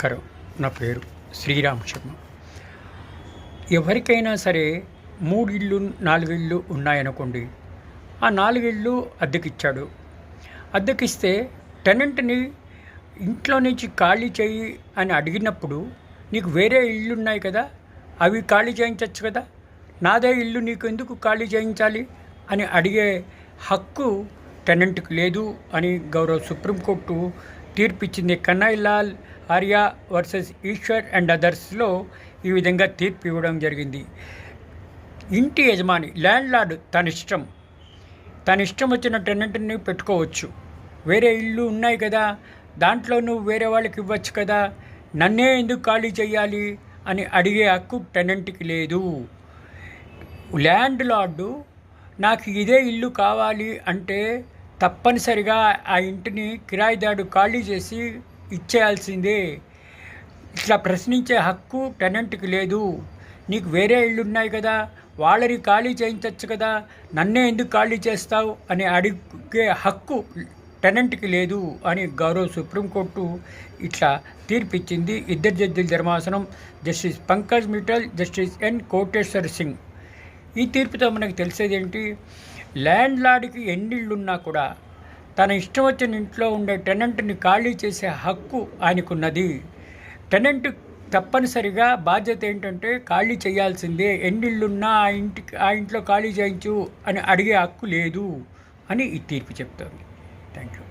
నమస్కారం. నా పేరు శ్రీరామ్ శర్మ. ఎవరికైనా సరే 3 ఇళ్ళు 4 ఇళ్ళు ఉన్నాయనుకోండి. ఆ 4 ఇళ్ళు అద్దెకిచ్చాడు. అద్దెకిస్తే టెనెంట్ని ఇంట్లో నుంచి ఖాళీ చేయి అని అడిగినప్పుడు నీకు వేరే ఇళ్ళు ఉన్నాయి కదా, అవి ఖాళీ చేయించవచ్చు కదా, నాదే ఇల్లు నీకు ఎందుకు ఖాళీ చేయించాలి అని అడిగే హక్కు టెనెంట్కి లేదు అని గౌరవ సుప్రీంకోర్టు తీర్పిచ్చింది. కన్నయ్యలాల్ ఆర్య వర్సెస్ ఈశ్వర్ అండ్ అదర్స్లో ఈ విధంగా తీర్పు ఇవ్వడం జరిగింది. ఇంటి యజమాని ల్యాండ్ లార్డ్ తన ఇష్టం వచ్చిన టెనెంట్ని పెట్టుకోవచ్చు. వేరే ఇల్లు ఉన్నాయి కదా, దాంట్లో నువ్వు వేరే వాళ్ళకి ఇవ్వచ్చు కదా, నన్నే ఎందుకు ఖాళీ చేయాలి అని అడిగే హక్కు టెనెంట్కి లేదు. ల్యాండ్ లార్డు నాకు ఇదే ఇల్లు కావాలి అంటే తప్పనిసరిగా ఆ ఇంటిని కిరాయిదారు ఖాళీ చేసి ఇచ్చేయాల్సిందే. ఇట్లా ప్రశ్నించే హక్కు టెనెంట్కి లేదు. నీకు వేరే ఇళ్ళు ఉన్నాయి కదా, వాళ్ళని ఖాళీ చేయించవచ్చు కదా, నన్నే ఎందుకు ఖాళీ చేస్తావు అని అడిగే హక్కు టెనెంట్కి లేదు అని గౌరవ సుప్రీంకోర్టు ఇట్లా తీర్పిచ్చింది. ఇద్దరు జడ్జిల ధర్మాసనం justice Pankaj Mittal, justice N Koteshwar Singh. ఈ తీర్పుతో మనకు తెలిసేది ఏంటి, ల్యాండ్ లార్డ్కి ఎన్నిళ్ళున్నా కూడా తన ఇష్టం వచ్చిన ఇంట్లో ఉండే టెనెంట్ని ఖాళీ చేసే హక్కు ఆయనకున్నది. టెనెంట్ తప్పనిసరిగా బాధ్యత ఏంటంటే ఖాళీ చేయాల్సిందే. ఎన్నిళ్ళున్నా ఆ ఇంట్లో ఖాళీ చేయించు అని అడిగే హక్కు లేదు అని ఈ తీర్పు చెప్తోంది. Thank you.